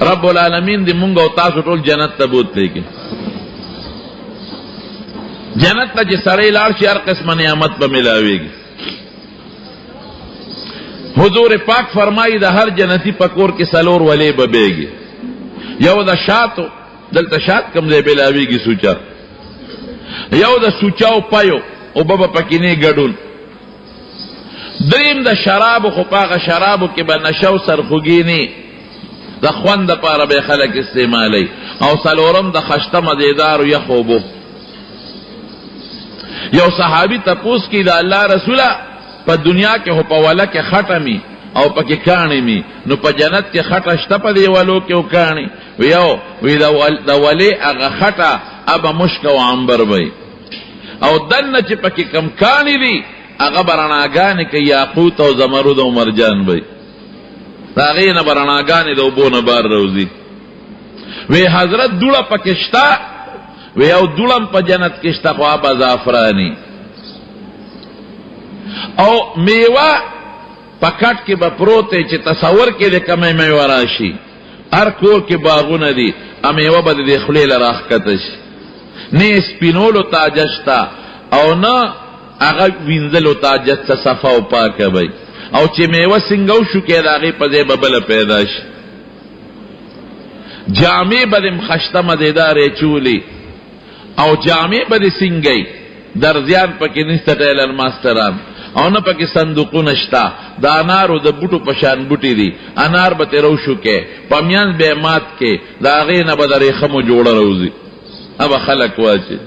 رب العالمین دی مونږ او تاسو ټول جنت ته بوتلی کی. جنت ته چې سړی لاړ شي هر قسمه نعمت به ملاویږي. حضور پاک فرمایي د هر جنتی پکور کې سلور ولی به بیږي. یو د شاتو دلته شات کم ځای ملاویږي سوچا، یو د سوچاو پایو او بابا پکې نه ګډون، دریم د شرابو خو پاغه شرابو کې به نشو سرخوږي نه د خوند لپاره به خلک استعمالوي، او څلورم د خشته مزیدارو یخوبو. یو صحابي تپوس کی دا الله رسوله په دنیا کې هو په والا کې خټه می او پکې کانی می، نو په جنت کې خټه شته په دی والو کې او کانی ویو وی دا ولی هغه خټه ابا مشک او عنبر وي، او دنه چې پکې کم کانی دي هغه برناګانې کې یاقوت او زمرد او مرجان وي، هغه نه برناګانې د وبونه بار روزي. وی حضرت دوړه پکې شته، وی او دوړم په جنت کې شته خو ابا زعفرانی، او میوه پکټ کې به پروت چې تصور کې د کمې میوه راشي. هر کور کې باغونه دي، میوه به د خولې له راښکته شي، نه سپینولو تاجه شته او نه هغه وینځلو تاجه څه صفا او پاکه وي، او چې میوه څنګه شو کې د هغې په ځای به بله پیدا شي. جامې به د خشته مزیدارې چولي، او جامې به د سنګی درزیان پکې نشته، ټیلر ماستران، او نه پکې صندوقونه شته. د انارو د بوټو په شان بوټي دي، انار به تیرو شو کې پمیان به مات کې د هغې نه به د ریخمو جوړه روزي. ابا خلک واچي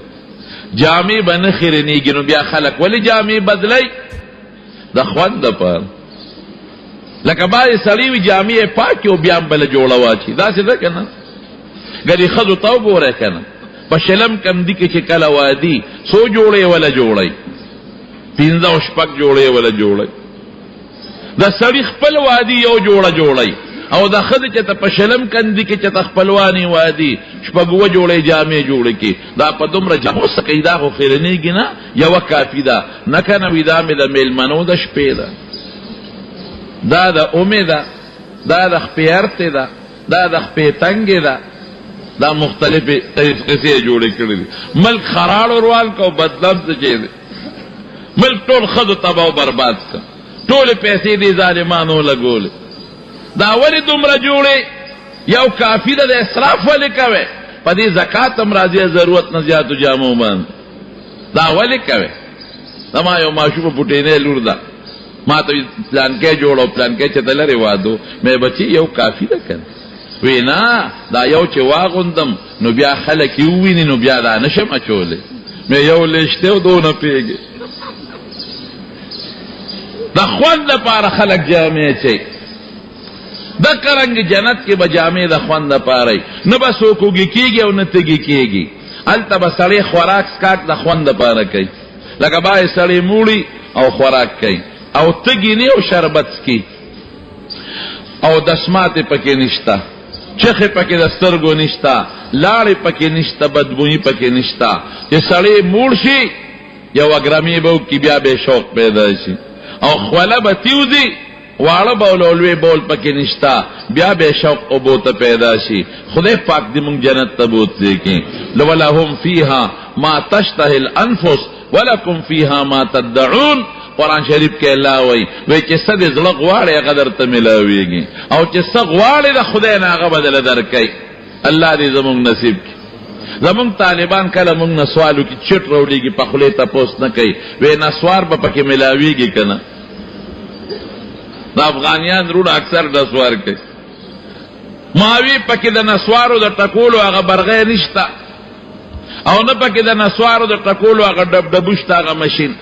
جامې به نه خیرنېږي، نو بیا خلک ولې جامې بدلی؟ د خوند دپاره. لکه بعضې سړي وي جامې یې پاکې او بیا هم بله جوړه واچي، داسې ده که نه؟ ګرې ښځو ته وګوری که نه، په شلم کندي کې چې کله وادي څو جوړې وله جوړی، 15 او شپږ جوړې وله جوړی. د سړي خپل وادي یو جوړه جوړی، او د ښځې چې ته په شلم کندي کې چې ته خپلوانې وادي شپږ اووه جوړې جامې جوړې کړي، دا په دومره جامو څه کوي؟ دا خو خیرنېږي نه، یوه کافي ده نه که نه وي دا مې د میلمنو د شپې ده، دا د اومې ده، دا د خپې ارتې ده، دا د خپې تنګې ده، دا مختلفې قصې جوړې کړې دي. ملک خراړ وروال کو بدلم څه چې دی، ملک ټول ښځو تباه او برباد کړه، ټولې پیسې دې ظالمانو لګولې. دا ولې دومره جوړې؟ یو کافي ده، د اسراف ولې کوې؟ په دې زکات هم راځي ضرورت نه زیاتو جامو باندې، دا ولې کوې؟ زما یو ماشومه پوټینۍ لور ده، ما ته پلانکی جوړ او پلانکی چې ته لرې وادو، مې بچي یو کافي ده که نه؟ وی نه، دا یو چې واغوندم نو بیا خلک یې وویني نو بیا دا نشم اچولی، مې یو لیشتې او دونه پیږي. د خوند لپاره خلک جامې اچوي. دکه رنګ جنت کې به جامې د خوند لپاره وي، نه به څوک وږي کېږي او نه تږي کېږي. هلته به سړی خوراک سکاک د خوند لپاره کوي، لکه باید سړی موړي او خوراک کوي، او تږي نه او شربت څکي، او دسماتې پکې نشته، چخې پکې د سترګو نشته، لاړې پکې نشته، بدبویي پکې نشته. چې سړی موړ شي یو اګرمې به وکړي بیا به شوق پیدا شي، او خوله به تیوځي، واړه بول او لوی بول پکې نشته، بیا به شوق اوبو ته پیدا شي. خدای پاک دې مونږ جنت ته بوتلی کړي. ولهم فیها ما تشتهی الانفس ولکم فیها ما تدعون. قرآن شریف کې الله وایي چې څه دې زړه غواړي هغه درته ملاویږي، او چې څه غواړي د خدای نه هغه به درله درکوي. الله دې زمونږ نصیب کړي. زمونږ طالبان کله مونږ نه سوال وکړي، چټ راوړېږي په خولې تپوس نه کوي، وی نسوار به پکې ملاویږي که نه؟ د افغانیان روڼ اکثر نسوار کوي. ماوی پکې د نسوارو د ټکولو هغه برغې نشته، او نه پکې د نسوارو د ټکولو هغه ډبډبو شته هغه مشین.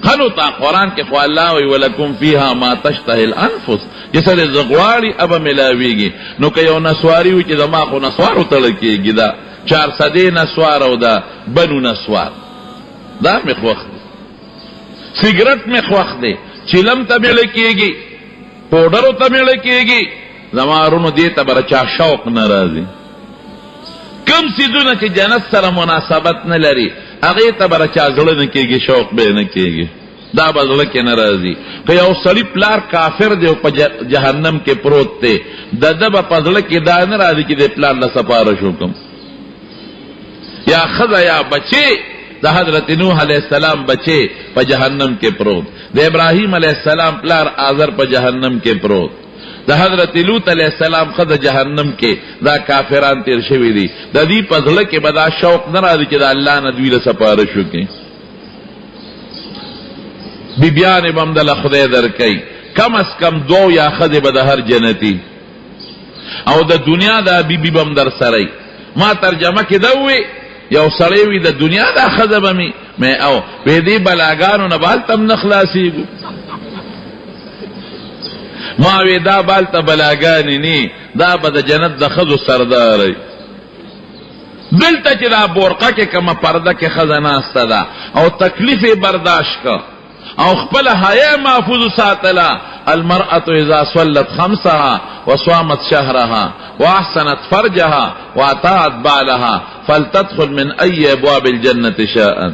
خنو تا قرآن کې خو الله وی ولکم فیها ما تشتهی الانفس، چې څه دې زړه غواړي ابه ملاویږي. نو که یو نسواري وي چې زما خو نسوارو تړل کېږي، دا 400 نسوار او دا بنو نسوار، دا مې خوښ دی. سیګرټ مې خوښ دی، چیلم ته میړه کېږي، پوډرو ته میړه کېږي، زما ورونو دې ته به چا شوق نه راځي. کم څیزونه چې جنت سره مناسبت نه لري هغې ته به چا زړه نه کېږي، شوق به نه کېږي. دا بدل کې ناراضي که یو سړی پلار کافر دی او په جهنم کې پروت دی د ده به پزړه کې دا نه راځي چې د پلار له سپارش وکړم یا ښځه یا بچی د حضرت نوح علیہ السلام بچے په جہنم کے پروت د ابراہیم علیہ السلام پلار آذر په جہنم کے پروت د حضرت لوط علیہ السلام خد جہنم کے دا کافران تیر شوی دی د دې پزړه کې بدا شوق نه راځي چې د الله نه دوی له سپارش وکړي بیبیان بم دل خدای درکې کم از کم 2 یا خد به د هر جنتی او د دنیا دا بیبی بم در سره ما ترجمه کې دا وی یو سړی وي د دنیا دا ښځه به مې او په دې بلاګانو نه بالته هم نه خلاصېږو ما وی دا بالته بلاګانې نه دا به د جنت د ښځو سرداری دلته چې دا بورقه کې کومه پرده کې ښځه ناسته ده او تکلیف یې برداشت که او خپل حیا محفوظ ساتله المرأة اذا صلت خمسها وصامت شهرها واحسنت فرجها واطاعت بعلها فلتدخل من ای ابواب الجنة شاءت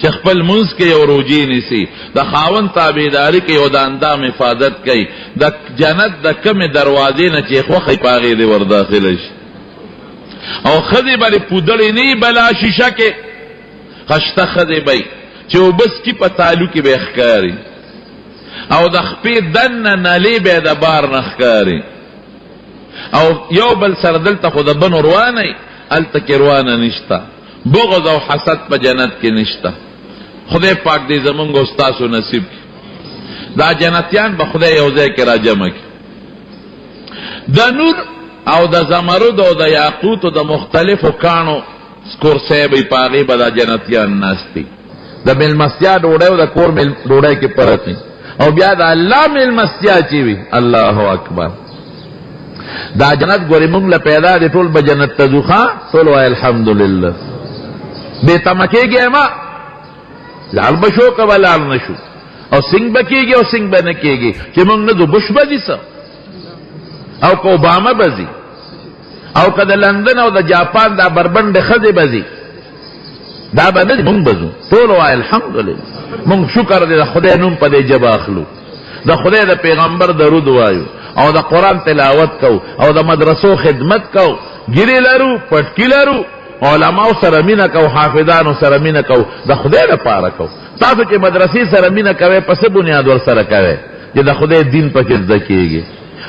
چې خپل منځ کې یو روجي نیسي د خاوند تابعداري کوي او د اندام حفاظت کوي د جنت د کمې دروازې نه چې خوښې په هغې دې ورداخله شي او ښځې به پودړې نه بلا شیشه کې خشته ښځې به چې وبس کی په تالو کې به ښکاري او د خپې دننه نلې به د بار نه ښکاري او یو بل سره دلته خو د بنو روانه هلته کې روانه نشته بغض او حسد په جنت کې نشته خدای پاک دې زمونږ او ستاسو نصیب دا جنتیان به خدای یو ځای کې را جمع کړي د نور او د زمرد او د یاقوت او د مختلفو کانو کورسۍ به په هغې به دا جنتیان ناستي د میلمستیا ډوډۍ او د کور ډوډۍ کې فرق دی او بیا د الله میلمستیا چې وي الله اکبر دا جنت ګورې مونږ له پیدا دی ټول به جنت ته ځو ښه ټول وایي الحمدلله بې تمه کېږي ما لال به شو که به لال نه شو او سنګ به کېږي او سنګ به نه کېږي چې مونږ نه ځو بش به ځي څه او که اوباما به ځي او که د لندن او د جاپان دا بربنډې ښځې به ځي دا به نه مونږ به ځو ټول وایي الحمدلله مونږ شکر دی د خدای نوم په دې ژبه اخلو د خدای د پیغمبر درود وایو او د قرآن تلاوت کو او د مدرسو خدمت کو ګیرې لرو پټکي لرو علماو سره مینه کو حافظانو سره مینه کو د خدای لپاره کو تاسو چې مدرسې سره مینه کوئ په څه بنیاد ورسره کوئ چې د خدای دین پکې زده کېږي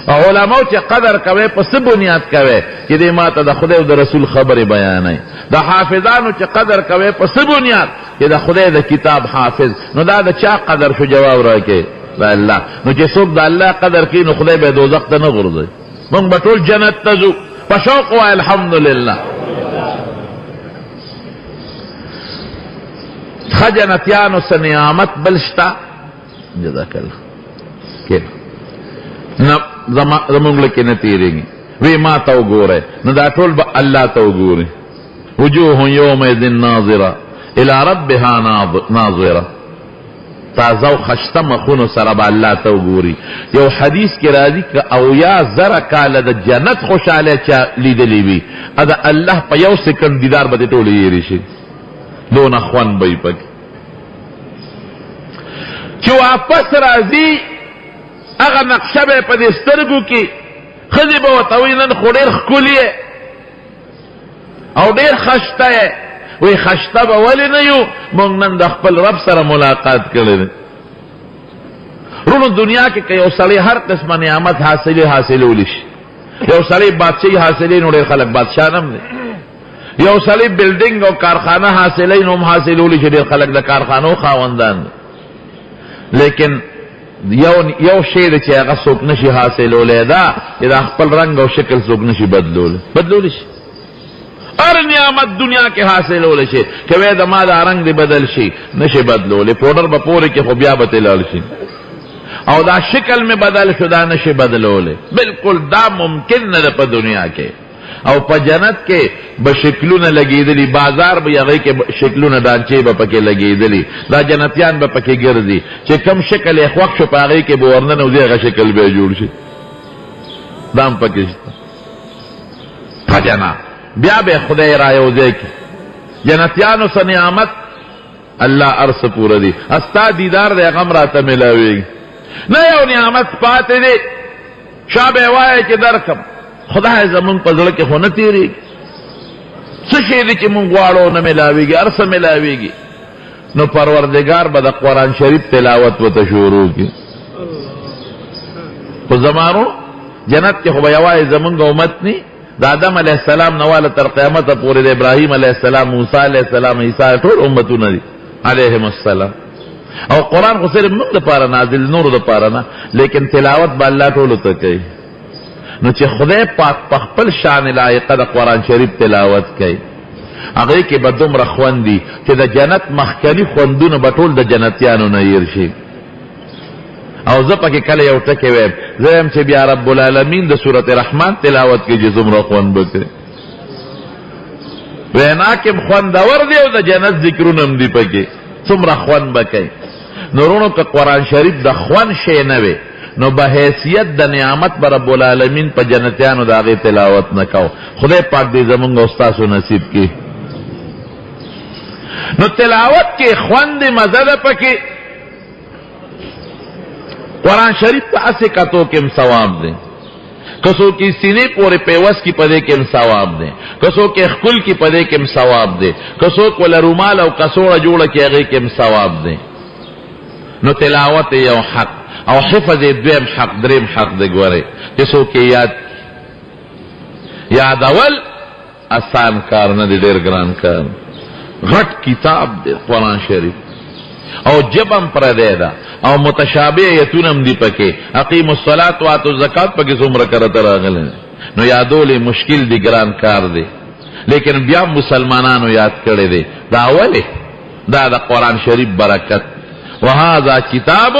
او علماو چې قدر کوئ په څه بنیاد کوئ چې دې ما ته د خدای او د رسول خبرې بیانوي د حافظانو چې قدر کوئ په څه بنیاد چې د خدای د کتاب حافظ نو دا د چا قدر شو جواب راکړئ د الله نو چې څوک د الله قدر کوي نو خدای به دوزخ ته نه غورځوي موږ به ټول جنت ته ځو په شوق وایه الحمدلله ښه جنتیانو څه نعمت بل شته جزاک الله نه زمونږ له کې نه تېرېږي وی ما ته وګورئ نو دا ټول به الله ته وګوري وجوه یومئذ ناظره الی ربها ناظره تازه او خشته مخونو سره به الله ته وګوري یو حدیث کې راځي که اویا زره کاله د جنت خوشحالی چا لیدلی وي د الله په یو سکنډ دیدار به دې ټولې هېرې شي دونه خوند به یې پکې چې واپس راځي هغه نقشه به یې په دې سترګو کې ښځې به ورته وایي نن خو ډېر ښکلي او ډېر خشته یې وی خشته به ولې نه یو مونږ نن د خپل رب سره ملاقات کړی دی رونو دنیا کې که یو سړی هر قسمه نعمت حاصلولی شي یو سړی بادشاهي حاصلوي نو ډېر خلک بادشاه نه هم دی یو سړی بلډینګ او کارخانه حاصلوي نو هم حاصلولی شي ډېر خلک د کارخانو خاوندان دی لیکن یو شی دی چې هغه څوک نشي حاصلولی دا چې د خپل رنګ او شکل څوک نشي بدلولی شي هر نعمت دنیا کې حاصلولی شي که وی د ما دا رنګ دی بدل شي نشي بدلولی پوډر به پورې کې خو بیا به تلال شي او دا شکل میں بدل شو دا نشي بدلولی بالکل دا ممکن نه ده په دنیا کې او په جنت کې به شکلونه لګېدلي بازار به هغې کې شکلونه ډانچې به پکې لګېدلي دا جنتیان به پکې ګرځي چې کم شکل یې خوښ شو په هغې کې به ورننوځي هغه شکل به جوړ شي دا هم پکې شته په جنت بیا به خدای را یو ځای کې جنتیانو څه نعمت اللہ ارس پورا دی استا دیدار دے غم راتا ملاوی نا یو نعمت پاتے دے شاب وائے چی درکم خدا زمون پزڑ کے خو نتیری سشی دی چی من گوارو نملاوی گی ارس ملاوی گی نو پروردگار با دا قرآن شریف تلاوت و تشورو کی خو زمانو جنت کے خو یوائے زمون گا امت نی دا آدم علیہ السلام نوالا تر قیامت پوری دا ابراہیم علیہ السلام موسیٰ علیہ السلام عیسیٰ طول امتو ندی علیہم السلام او قرآن خو صرف من دا پارا نازل نور دا پارا نا لیکن تلاوت با اللہ طولو تکی نو چه خدای پاک پخپل شان لائقه دا قرآن شریف تلاوت کئی اگئی که با دم رخوان دی چه دا جنت مخکنی خوندون بطول دا جنتیانو نیر شی او زپا که کل یو تکی ویم زیم چه بیا رب العالمین دا سورت رحمان تلاوت کی جزم رخوان بکر ویناکم خوندور دی او دا جنت ذکرونم دی پکی سم رخوان بکی نورونو که قرآن شریف دا خوان شی نوی نو بحیثیت دا نعمت بر رب العالمین پا جنتیانو دا آغی تلاوت نکاو خدای پاک دی زمانگا استاسو نصیب کی نو تلاوت کی خوند مزد پا کی قرآن شریف پا اسی کتو کم ثواب دیں کسو کی سینے پورے پیوس کی پدے کم ثواب دیں کسو کے خکل کی پدے کم ثواب دیں کسو کو لرومال او کسوڑا جوڑا کی اغی کم ثواب دیں نو تلاوت یو حق او حفظ دویم حق دریم حق دے گورے کسو کی یاد اول آسان کار نہ دے دیر گران کار غٹ کتاب دے قرآن شریف او جبم پر دے دا او متشابہ یتونم دی پکے اقیم الصلاة واتو الزکاة پکے سمر کرتا راغلے نو یادولی مشکل دی گران کار دے لیکن بیا مسلمانانو یاد کرے دے دا اولی دا قرآن شریف برکت وہذا کتاب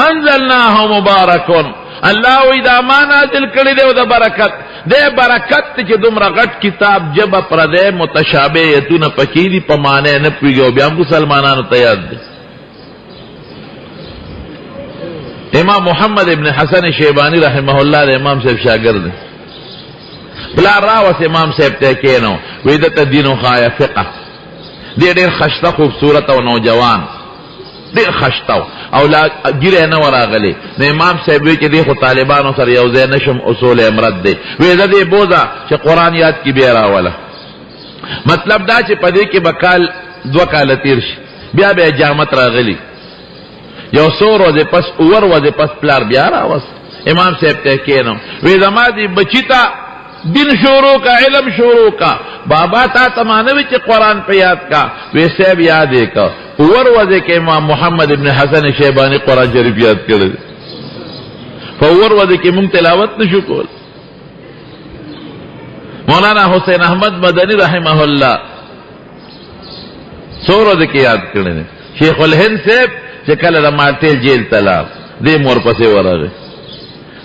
انزلناہ مبارکن اللہ وی دا ما نازل کردے دے و دا برکت دے برکت چی دم رغٹ کتاب جب پر دے متشابہ یتون پکی دی پمانے نپوی گئو بیا مسلمانانو تیاد دے امام محمد ابن حسن شیبانی رحمہ اللہ دے امام صاحب شاگرد بلا راوس امام صاحب تے کینو ویدت دین و خوایا فقہ دے دیر خشتہ خوبصورت و نوجوان دیر خشتاو او لا گیره نو راغلی نو امام صاحب وی چې دی خو طالبانو سره یو ځای نشم اصول امرت دی وی دا دی بوزا چې قرآن یاد کی بیا راوله مطلب دا چې پدې کې بکال دو کال تیر شي بیا به جامت راغلی یو سو روزه پس اور وځه پس پلار بیا راوس امام صاحب ته کینو وی زما دی بچیتا دن شروع کا علم شروع کا بابا تا تمانوی چی قرآن پہ یاد کا ویسے بھی یادے کا اور وضع کے امام محمد ابن حسن شیبانی قرآن شریف یاد کرے فور وضع کی منگ تلاوت نشو کول مولانا حسین احمد مدنی رحمہ اللہ سور وضع کی یاد کرے شیخ الہند صاحب چکل رماتیل جیل تلاب دے مور پسے ورغے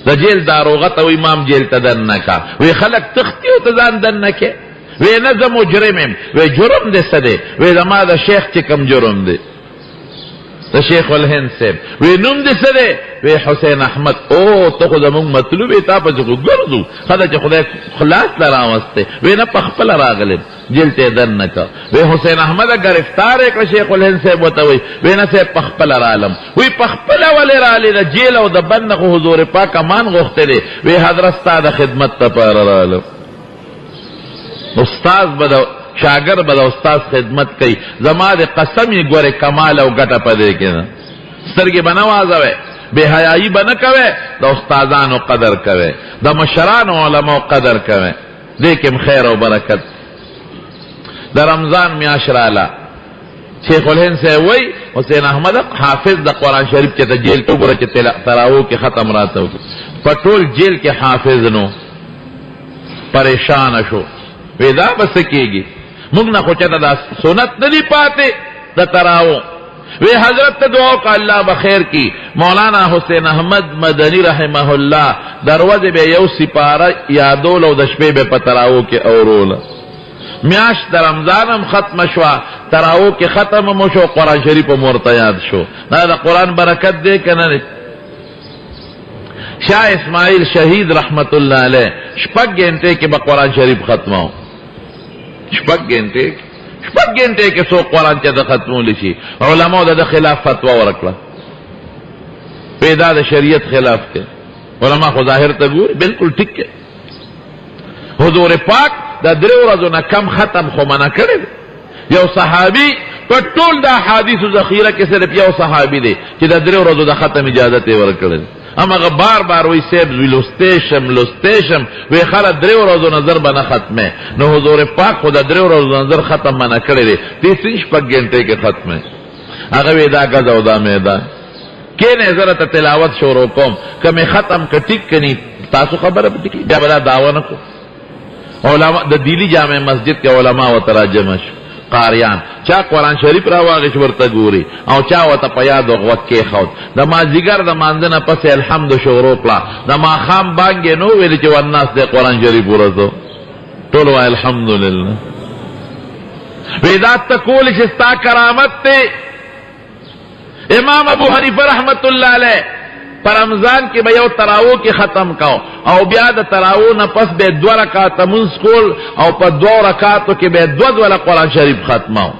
دا جیل داروغت او امام جیل تا دن نکا وی خلق تختی و تزان دن نکے وی نظم و جرمیم وی جرم دے سدے وی دا دا شیخ چکم جرم دے دا شیخ الہند سیب وی نم دے سدے وی حسین احمد او تو خود امون مطلوبی تا پا چکو گردو خدا چی خدا خلاص لراوستے وی نا پخپل راغلب جیل تے دن نکا وی حسین احمد گرفتار ایک شیخ الہند سیب ہوتا وی نا سیب پخپل رالم وی پخپل والی رالی دا جیل او دا بندخو حضور پاک امان غختے دے وی حضرستا دا خدمت تا پار رالم استاذ بدا شاگر بدا استاذ خدمت کئی زما دے قسمی گورے کمال او گٹا پا دے کے نا سترگی بنوازوے بے حیائی بنکوے دا استاذانو قدر کوے دا مشرانو علماء قدر کوے دیکھم خیر و برکت دا رمضان میاشرالا شیخ الہند سے وی حسین احمد حافظ دا قرآن شریف چیتا جیل تو برا چیتا تراؤ کے ختم راتو پٹول جیل کے حافظ نو پریشان شو ویدا بس کیگی مگنا خوچتا دا سنت ندی پاتے دا تراؤ وی حضرت دعاو کا اللہ بخیر کی مولانا حسین احمد مدنی رحمہ اللہ دروازے بے یو سپارہ یادول او دشپے بے پتراؤ کے اورولا میاش در رمضانم ختم شوا تراؤ کے ختم مشو قرآن شریف مرتیاد شو دا قرآن برکت دے کنن شاہ اسماعیل شہید رحمت اللہ علیہ شپک گھنٹے کے با قرآن شریف ختم ہو شپک گھنٹے شپږ ګنټې کې څوک قرآن چې د ختمولی شي. علماء د خلاف فتوا ورکړه، پیدا د شریعت خلاف کې. علماء خو ظاهر ته ګوري، بالکل ټیک کې. حضور پاک د 3 ورځو نه کم ختم خو منع کړی دی. یو صحابي په ټول د احادیثو ذخیره کې صرف یو صحابي دی چې د 3 ورځو د ختم اجازه یې ورکړل. امغه بار بار وی سیب لوستیشم وی خلک 3 ورځو نظر بنه ختمه. نو حضور پاک خو د 3 ورځو نظر ختم منع کړی دی، 3 غنټه کې ختمه. هغه وی دا غزا او دا میدان کې نه زره ته تلاوت شروع کوم کمه ختم کټیک کني تاسو خبره پټی دا بلا داوا نه کو. علماء د دیلی جامع مسجد کې علماء و تراجم قاریان چا قرآن شریف را واغش ورته ګوري او چا وته په یاد وغوت کې خود د مازیګر د مانځنه پس الحمد شروع کړه د ماخام باندې نو ویل چې والناس د قرآن شریف ورته ټول وای الحمدلله. وېدا تقول چې ستا کرامت ته امام ابو حنیفه رحمت الله علیه پر رمضان کې به یو تراویح کې ختم کاو او بیا د تراویح نه پس به 2 رکعات منځ کول او په 2 رکعاتو کې به 2 قرآن شریف ختماو.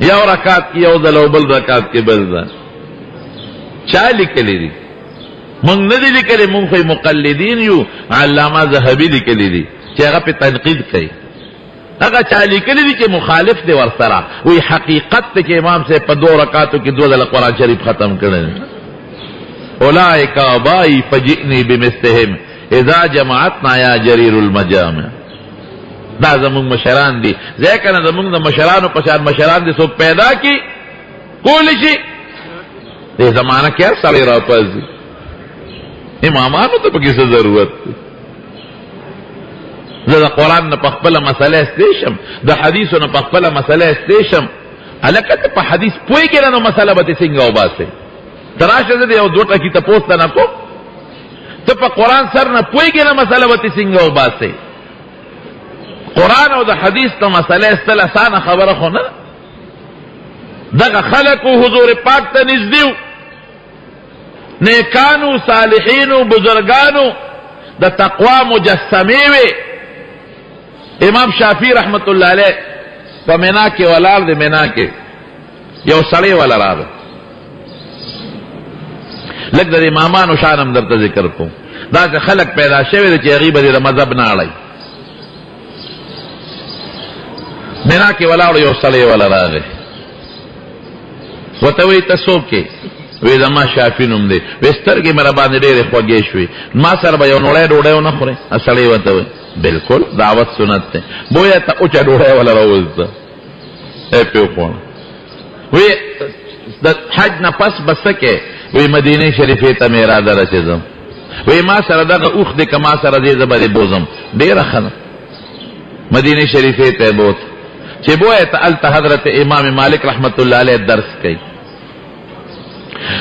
یو رکعت کې یو ځل او بل رکعت کې بل ځل. چا لیکلی دي؟ مونږ نه دي لیکلي، مونږ خو مقلدین یو. علامه ذهبي لیکلی دي چې هغه په تنقید کوي. هغه چا لیکلی دي چې مخالف دی ورسره، وی حقیقت ته چې امام صاحب په 2 رکعاتو کې 2 قرآن شریف ختم کړل. اولئک آبائی فجئنی بمثلهم اذا جمعتنا یا جریر المجامع. دا زمونږ مشران دي، ځکه نه زمونږ د مشرانو په شان مشران دي څوک پیدا کی کولی شي. دې زمانہ کې هر سړی راپځي، امامانو ته پکې څه ضرورت دی؟ زه د قرآن نه په خپله مسله استیشم، د حدیثو نه په خپله مسله استیشم. هلکه ته په حدیث پوهېږې نه، نو مسله به دې څنګه وباسې؟ تراشه زه د یو 2 ټکي تپوس ته نه کوم. ته په قرآن سر نه پوهېږې نه، مسله به دې څنګه وباسې؟ قرآن او د حدیث ته مسله استل اسانه خبره خو نه. دغه خلکو حضور پاک ته نږدې وو، نیکانو صالحینو بزرگانو د تقوا مجسمې وې. امام شافعي رحمت الله علیه په مینا کې ولاړ دی، مینا کې یو سړی ولا راغی. لږ د امامانو شان هم درته ذکر کوم. دا چې خلک پیدا شوي دي چې هغوی به د مذهب نه اړوي. مینا کې ولاړو یو سړی ولا راغی، ورته وایي ته څوک یې؟ وی زما شافعي نوم دی. وی سترګې مې را باندې ډېرې خوږې شوې، ما سره به یو نوړی ډوډۍ ونه خورې؟ سړی ورته وایي بالکل دعوت سنت دی. بویه ته اوچه ډوډۍ ولا راوځته پې وخوړه. وی د حج نه پس به څه کې؟ وی مدینه شریفې ته مې اراده ده چې ځم. وی ما سره دغه اوښ دی که ما سره دی زه به دې بوځم. ډېره ښه ده. مدینه شریفې ته یې بوت چې بویه ته هلته حضرت امام مالک رحمت الله علیه درس کوي.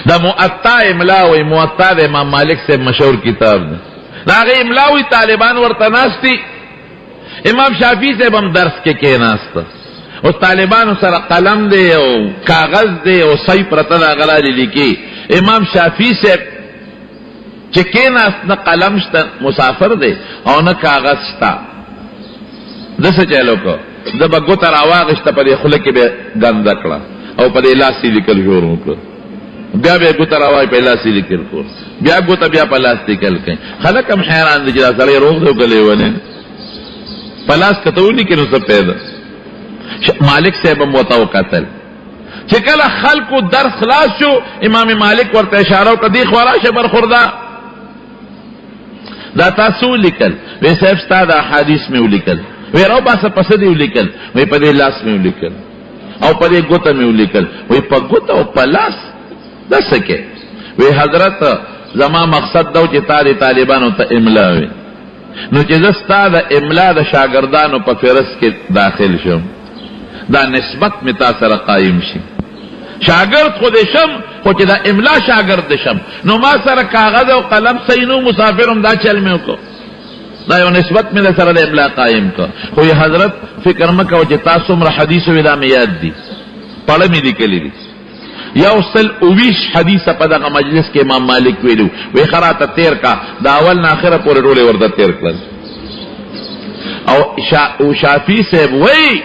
دا موطا املا وی، موطا د امام مالک سے مشهور کتاب ده. دا هغه املا وی طالبان ورته ناستي، امام شافعي صاحب هم درس کې کېناسته. اوس طالبانو سره قلم دی او کاغذ دی او صحیح پرته دا غلالې لیکي. امام شافعي صاحب چې کېناست نه قلم شته، مسافر دی او نه کاغذ شته. ده څه چلو کو؟ ده به ګوته راواغېسته، په دې خوله کې به ګنده کړه او په دې لاس یې لیکل شروع کړه. بیا به ګوته راوای په لاس یې لیکل کړ، بیا ګوته بیا په لاس لیکل کوي. خلک هم حیران دي چې دا سړی روغ دی او که لیونی. په لاس کته ولیکي نو څه پیدا. مالک صاحب هم ورته وکتل چې کله خلکو درس خلاص شو، امام مالک ورته اشاره وکړه دې خوا راشه برخورده، دا تاسو ولیکل؟ وی صاحب ستا دا احادیث مې ولیکل. وی راو باسه پسه دې ولیکل؟ وی په دې لاس مې ولیکل او په دې ګوته مې ولیکل. وی په ګوته او په لاس دا څه کې؟ وی حضرت زما مقصد دا چې تا دې طالبانو ته املا وي، نو چې زه ستا د املا د شاګردانو په فهرست کې داخل شم، دا نسبت مې تا سره قایم شي. شاگرد خود شم خو چې دا املا شاگرد شم، نو ما سره کاغذ او قلم سینو مسافرم دا چل مې وکړو، دا یو نسبت مې سره د املا قایم کړ. خو حضرت فکر مه کوه چې تاسو څومره حدیثو دا مې یاد دي، پړه مې لیکلي دي. 129 حدیثه په دغه مجلس کې امام مالک ویلو، وی خراته تیر کا دا اول نه اخره پورې ټولې ورته تیر کړل. او شافعي صاحب وی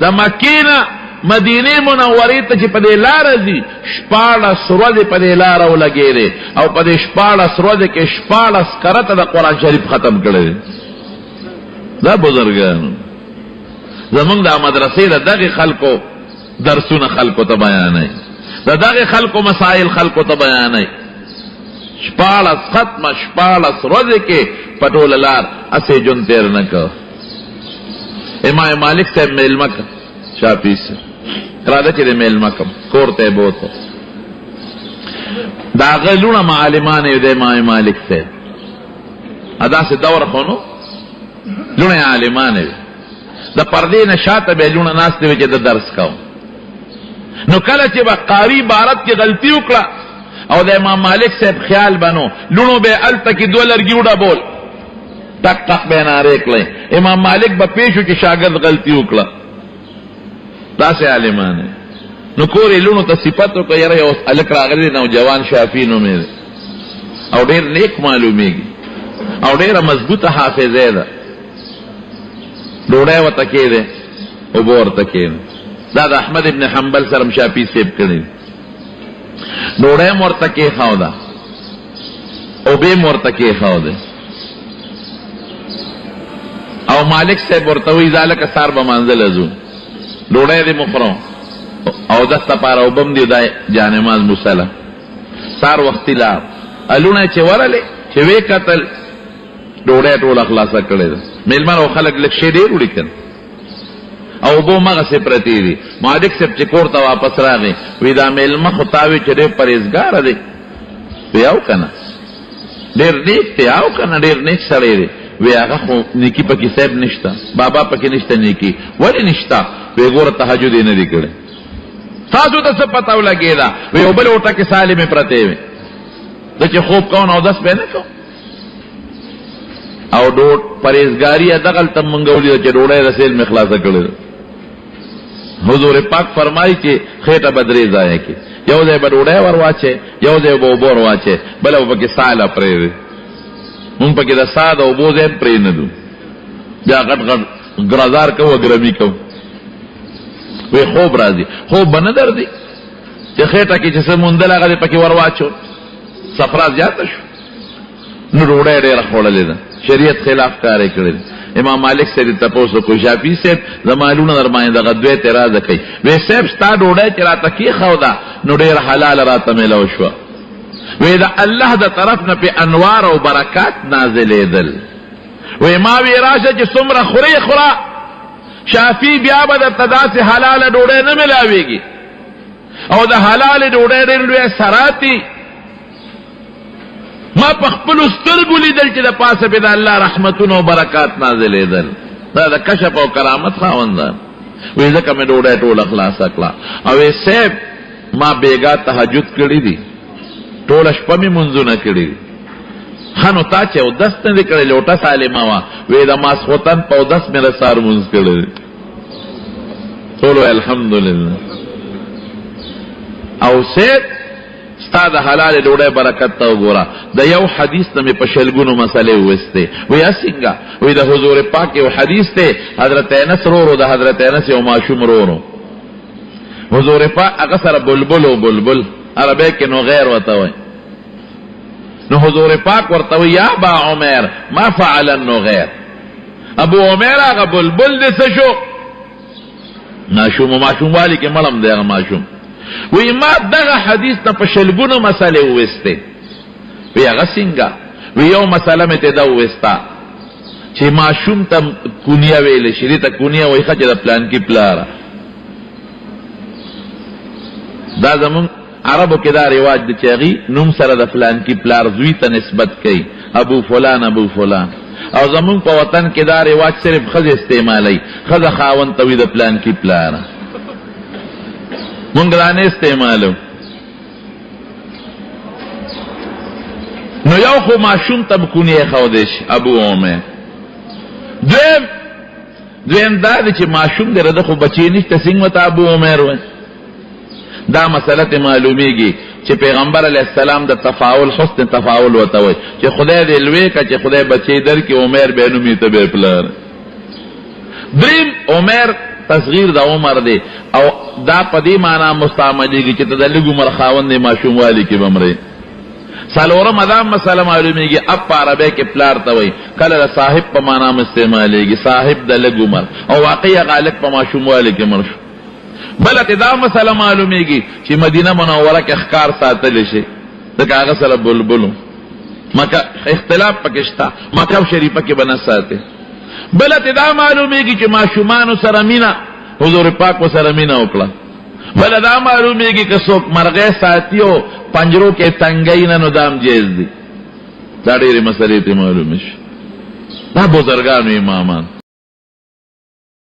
د مکینا مدینه منوره ته چې په دې لار ځي 14 ورځې په دې لار ولګېږي او په دې 14 ورځې کې 14 کرته د قران شریف ختم کړي. دا بزرګانو زمونږ د مدرسې د دغه خلکو درسونه خلکو ته بیانوي، د دغه خلکو مسائل خلکو ته بیانوي. 14 ختمه 14 ورځې کې په ټوله لار اسې جون تیر نه کو. امام مالک صاحب میلمه شافعي راځه چې میلمه کم کور ته بوته دا غلونه معلمان یې د امام مالک صاحب ادا سه دور خونو لونه عالمان یې د پردې نشاته به لونه ناس دی چې د درس کاو. نو کله چې با قاری عبارت کې غلطي وکړه او د امام مالک صاحب خیال بنو لونو به الته کې دوه لرګي وډا بول تک تک به ناره کړي. امام مالک به پیښو چې شاګرد غلطي وکړه داسې عالمان نو کورې لونو ته صفاتو کې یاره یو الک راغلی نوجوان شافعي نومې او ډېر نیک معلومیږي او ډېره مضبوطه حافظه ده. ډوډۍ ورته کېده اوبه ورته کېده. دا د احمد ابن حنبل سره شافعي صاحب کړي. ډوډۍ م ورته کېښوده اوبې م ورته کېښودې او مالک صاحب ورته وایي دا لکه سار به منزل ځو ډوډۍ دې مخورو او دس دپاره اوبم دې دا جانماز مسله سار وختي لاړ الونه چې ورلې چې وې کتل ډوډۍ ټوله خلاصه کړې ده. میلمانه او خلک لږ شی ډېر وړي کړه او اوبه همغسې پرتې دي. مالک صاحب چې کور ته واپس راغی وی دا میلمه خو تا وی چې ډېر پرهېزګاره دی وی او که نه ډېر نیک دی او که نه ډېر نیک سړی دی وی هغه خو نیکي پکې صاحب نشته بابا پکې نشته نیکي ولې نشته وی ګوره تهجد یې نه دی کړی تاسو ته څه پته ولګېده وی یو بل اوټه کې سالمې پرتې وې ده چې خوب کوم او دس به نه کوم او ډوډ پرهېزګاري دغلته مونږ ولیده چې ډوډۍ د سیل مې خلاصه کړې ده. حضور پاک فرمایي چې خېټه به درې ځایه کې یو ځای به ډوډۍ ور واچې یو ځای به اوبه ور واچې بله به پکې ساله پرېږدي. مونږ پکې د سا د اوبو ځای پرې نه دو بیا غټ غټ ګرازار کوو ګرمي کوو وی خوب راځي خوب به نه درځي چې خېټه کې چې څه موندل هغه دې پکې ور واچو صفرا زیاته شو نو ډوډۍ ډېره خوړلې ده شریعت خلاف کارې کړی دی. امام مالک صاحب تپوس وکړو شافعي صاحب زما لونه در باندې دغه دوی اعتراض کوي وی صاحب ستا ډوډۍ چې راته کېښوده نو ډېره حلاله راته میلو شوه وی د الله د طرف نه پې انوار او برکات نازلېدل. وی ما وی راشه چې څومره خورې خوره شافعي بیا به درته داسې حلاله ډوډۍ نه میلاویږي او د حلالې ډوډۍ ډېر لوی سراتي ما په خپلو سترګو لیدل چې د پاسه پې د الله رحمتونه او برکات نازلېدل. دا د کشف او کرامت خاوندان وی ځکه مې ډوډۍ ټوله خلاصه کړه او وی صاحب ما بیګا تهجد کړي دي ټوله شپه مې منځونه کړي دي ښه نو تا چې اودس نه دې کړی لوټه سالمه وه وی د ماسخوتن په اودس مې د سهار مونځ کړی دی. ټولو الحمدلله او صاحب ستا د حلال ډوډۍ برکت ته وګوره د یو حدیث نه مې په شلګونو مسلې وویستې وی څنګه وی د حضور پاک یو حدیث دی حضرت انس رورو د حضرت انس یو ماشوم رورو حضور پاک هغه سره بلبل او بلبل عربی کې نو غیر ورته وایي نو حضور پاک ورته وی یا ابا عمر ما فعل النغیر ابو عمر هغه بلبل دې څه شو ماشوم والی کې مړم دی هغه ماشوم وی ما دغه حدیث ته په شلګونو مسلې وویستې وی هغه څنګه وی یو مسله مې ته دا وویسته چې ماشوم ته کونیه ویلی شي دې ته کونیه وایي ښه چې د پلان کې پلاره دا زمونږ عربو کې دا رواج دی چې هغې نوم سره د فلان کې پلار زوی ته نسبت کوي ابو فلان ابو فلان او زمونږ په وطن کې دا رواج صرف ښځې استعمالوي ښځه خاوند ته وي د پلان کې پلاره مونږ دا نه استعمالو. نو یو خو ماشوم ته به کونیې ښودی شي ابو عمر دویم دا دی چې ماشوم دی رده خو بچی نشته څنګه ته ابو عمر وایي دا مسله ته معلومیږي چې پیغمبر علیه السلام د تفاعل حسن تفاعل ورته وایي چې خدای دې لوی که چې خدای بچی درکړي عمر به نوم یې ته به پلار. دریم عمر تصغیر د عمر دی او دا په دې معنا مستعملېږي چې ته د لږ عمر خاوند دی ماشوموالي کې به مرې. څلورم دا مسله معلومیږي اب په عربی کې پلار ته وایي، کله د صاحب په معنا استعمالېږي، صاحب د لږ عمر، او واقعي غالب په ماشوموالي کې مړ شو. بله ته دا مسله معلومیږي چې مدینه منوره کې ښکار ساتلی شي ځکه هغه سره بلبلو مکه اختلاف پکې شته، مکه شریفه کې به نه ساتي. بله ته دا معلومیږي چې ماشومانو سره مینه حضور پاک ورسره مینه وکړه. بله دا معلومیږي که څوک مرغۍ ساتي او پنجرو کې تنګۍ نه نو دام جیز دي. دا ډېرې مسلې ته معلومې شي. دا بزرګانو امامان